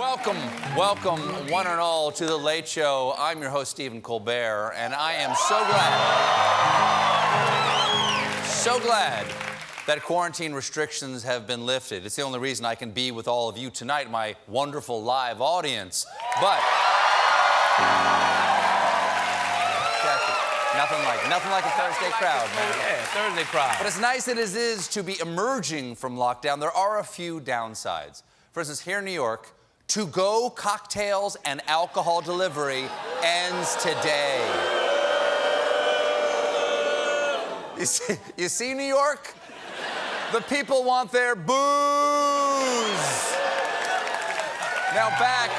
Welcome, one and all, to The Late Show. I'm your host, Stephen Colbert, and I am so glad that quarantine restrictions have been lifted. It's the only reason I can be with all of you tonight, my wonderful live audience. But nothing like a Thursday crowd, man. Yeah, Thursday crowd. But as nice as it is to be emerging from lockdown, there are a few downsides. For instance, here in New York, to-go cocktails and alcohol delivery ends today. You see, New York? The people want their booze. Now back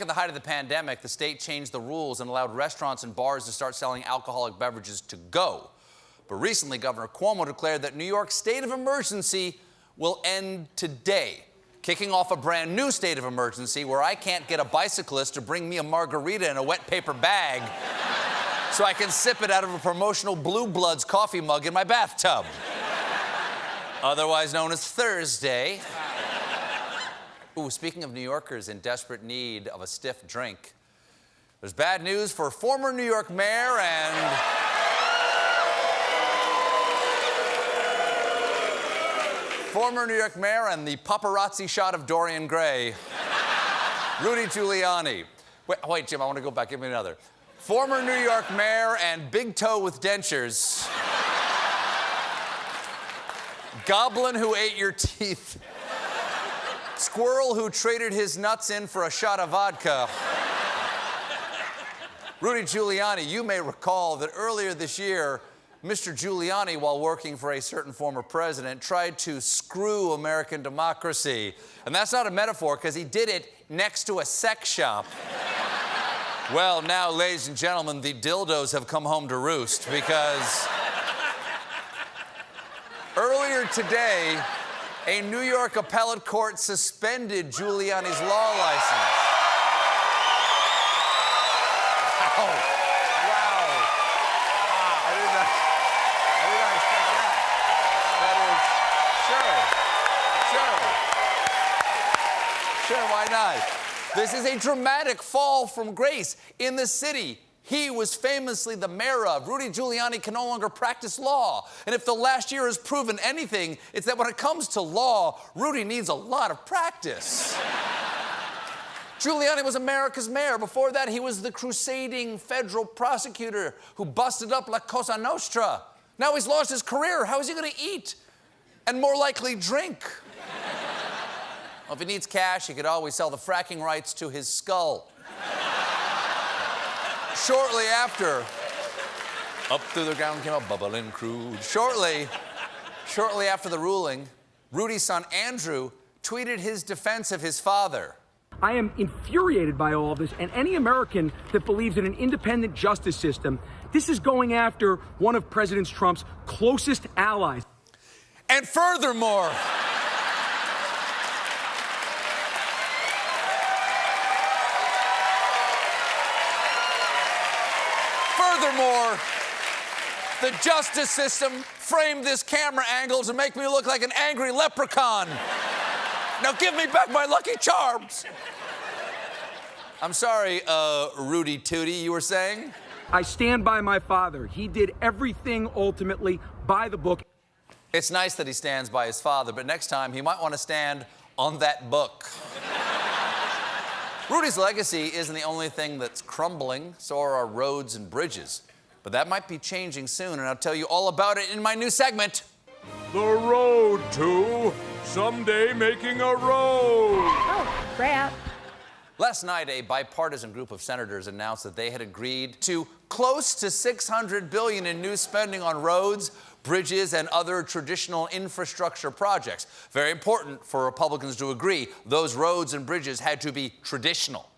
at the height of the pandemic, the state changed the rules and allowed restaurants and bars to start selling alcoholic beverages to go. But recently, Governor Cuomo declared that New York's state of emergency will end today, kicking off a brand new state of emergency where I can't get a bicyclist to bring me a margarita in a wet paper bag so I can sip it out of a promotional Blue Bloods coffee mug in my bathtub, otherwise known as Thursday. Ooh, speaking of New Yorkers in desperate need of a stiff drink, there's bad news for former New York mayor and the paparazzi shot of Dorian Gray, Rudy Giuliani. Wait, Jim, I want to go back. Give me another. Former New York mayor and big toe with dentures. Goblin who ate your teeth. Squirrel who traded his nuts in for a shot of vodka. Rudy Giuliani, you may recall that earlier this year, Mr. Giuliani, while working for a certain former president, tried to screw American democracy. And that's not a metaphor, because he did it next to a sex shop. Well, now, ladies and gentlemen, the dildos have come home to roost, because earlier today, a New York appellate court suspended Giuliani's law license. Wow. Sure, why not? This is a dramatic fall from grace. In the city he was famously the mayor of, Rudy Giuliani can no longer practice law. And if the last year has proven anything, it's that when it comes to law, Rudy needs a lot of practice. Giuliani was America's mayor. Before that, he was the crusading federal prosecutor who busted up La Cosa Nostra. Now he's lost his career. How is he going to eat? And more likely, drink. Well, if he needs cash, he could always sell the fracking rights to his skull. Shortly after, up through the ground came a bubbling crude. Shortly after the ruling, Rudy's son Andrew tweeted his defense of his father. I am infuriated by all of this, and any American that believes in an independent justice system, this is going after one of President Trump's closest allies. And furthermore, the justice system framed this camera angle to make me look like an angry leprechaun. Now give me back my Lucky Charms. I'm sorry, Rudy Tootie, you were saying? I stand by my father. He did everything ultimately by the book. It's nice that he stands by his father, but next time he might want to stand on that book. Rudy's legacy isn't the only thing that's crumbling, so are our roads and bridges. But that might be changing soon, and I'll tell you all about it in my new segment. The road to someday making a road. Oh, crap. Last night, a bipartisan group of senators announced that they had agreed to close to $600 billion in new spending on roads, bridges, and other traditional infrastructure projects. Very important for Republicans to agree. Those roads and bridges had to be traditional.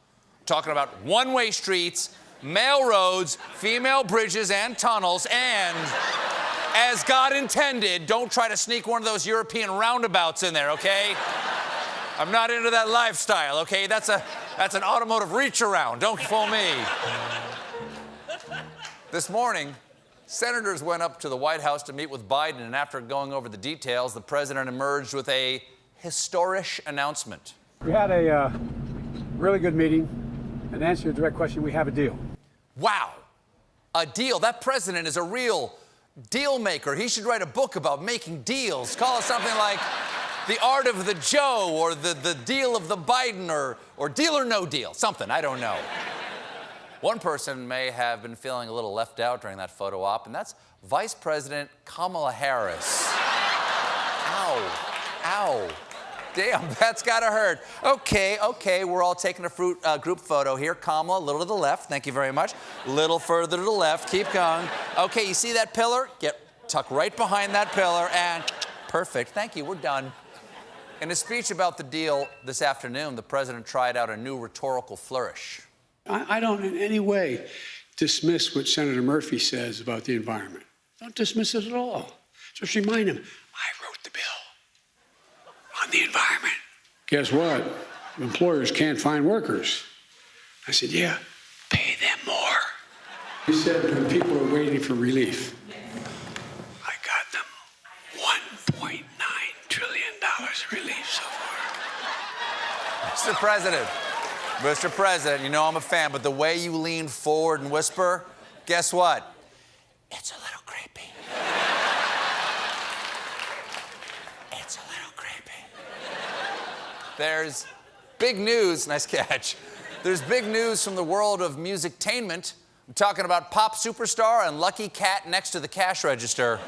Talking about one-way streets, male roads, female bridges and tunnels, and, as God intended, don't try to sneak one of those European roundabouts in there, okay? I'm not into that lifestyle, okay? That's an automotive reach around. Don't fool me. This morning, Senators went up to the White House to meet with Biden, and after going over the details, the president emerged with a historic announcement. We had a really good meeting, and to answer your direct question, we have a deal. Wow, a deal. That president is a real deal maker. He should write a book about making deals. Call it something like The Art of the Joe, or the Deal of the Biden, or Deal or No Deal, something, I don't know. One person may have been feeling a little left out during that photo op, and that's Vice President Kamala Harris. Ow, ow. Damn, that's gotta hurt. Okay, we're all taking a group photo here. Kamala, a little to the left, thank you very much. Little further to the left, keep going. Okay, you see that pillar? Tuck right behind that pillar, and perfect, thank you, we're done. In a speech about the deal this afternoon, the president tried out a new rhetorical flourish. I don't in any way dismiss what Senator Murphy says about the environment. Don't dismiss it at all. Just remind him, I wrote the bill on the environment. Guess what? Employers can't find workers. I said, yeah, pay them more. He said when people are waiting for relief, I got them $1.9 trillion relief so far. Mr. President, you know I'm a fan, but the way you lean forward and whisper, guess what? It's a little creepy. It's a little creepy. There's big news, nice catch. There's big news from the world of musictainment. I'm talking about pop superstar and lucky cat next to the cash register.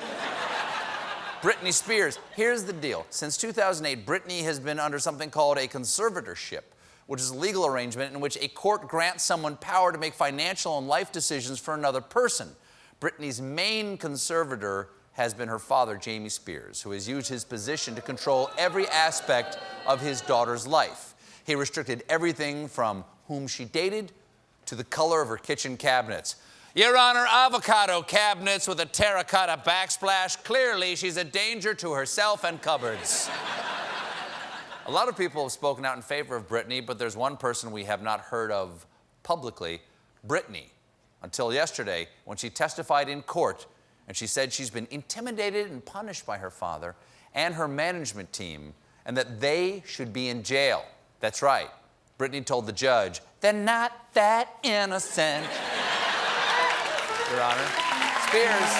Britney Spears. Here's the deal. Since 2008, Britney has been under something called a conservatorship, which is a legal arrangement in which a court grants someone power to make financial and life decisions for another person. Britney's main conservator has been her father, Jamie Spears, who has used his position to control every aspect of his daughter's life. He restricted everything from whom she dated to the color of her kitchen cabinets. Your Honor, avocado cabinets with a terracotta backsplash. Clearly, she's a danger to herself and cupboards. A lot of people have spoken out in favor of Britney, but there's one person we have not heard of publicly, Britney, until yesterday when she testified in court and she said she's been intimidated and punished by her father and her management team and that they should be in jail. That's right. Britney told the judge, they're not that innocent. Your Honor, Spears.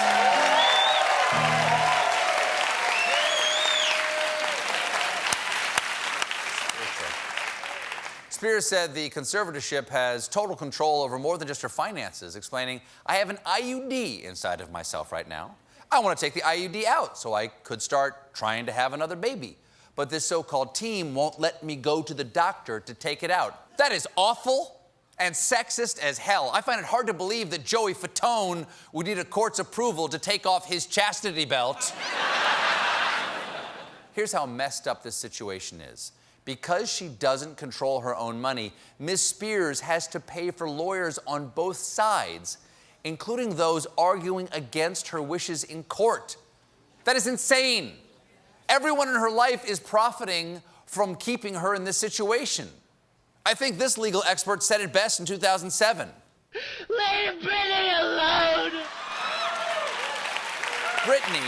Spears said the conservatorship has total control over more than just her finances, explaining, I have an IUD inside of myself right now. I want to take the IUD out so I could start trying to have another baby. But this so-called team won't let me go to the doctor to take it out. That is awful and sexist as hell. I find it hard to believe that Joey Fatone would need a court's approval to take off his chastity belt. Here's how messed up this situation is. Because she doesn't control her own money, Ms. Spears has to pay for lawyers on both sides, including those arguing against her wishes in court. That is insane. Everyone in her life is profiting from keeping her in this situation. I think this legal expert said it best in 2007. Leave Britney alone! Britney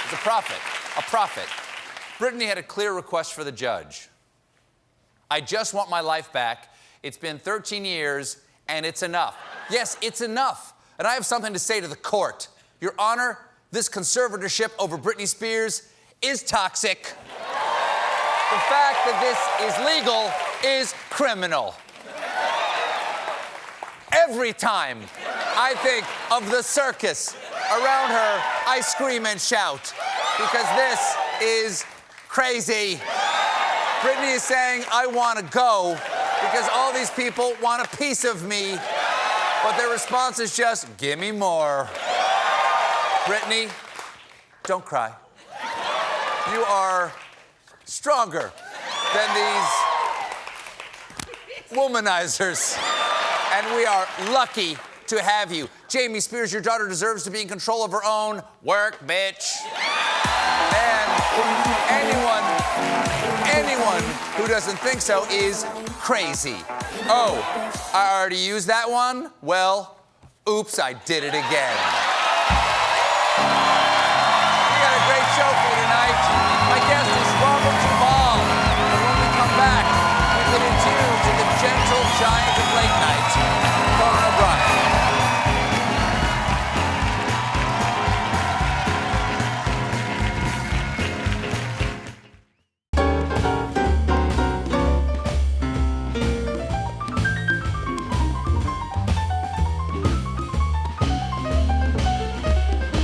is a prophet. A prophet. Britney had a clear request for the judge. I just want my life back. It's been 13 years, and it's enough. Yes, it's enough. And I have something to say to the court. Your Honor, this conservatorship over Britney Spears is toxic. The fact that this is legal is criminal. Every time I think of the circus around her, I scream and shout because this is crazy. Britney is saying, I want to go because all these people want a piece of me, but their response is just, give me more. Britney, don't cry. You are stronger than these womanizers, and we are lucky to have you. Jamie Spears, your daughter deserves to be in control of her own work, bitch. And anyone who doesn't think so is crazy. Oh, I already used that one? Well, Oops, I did it again. We got a great show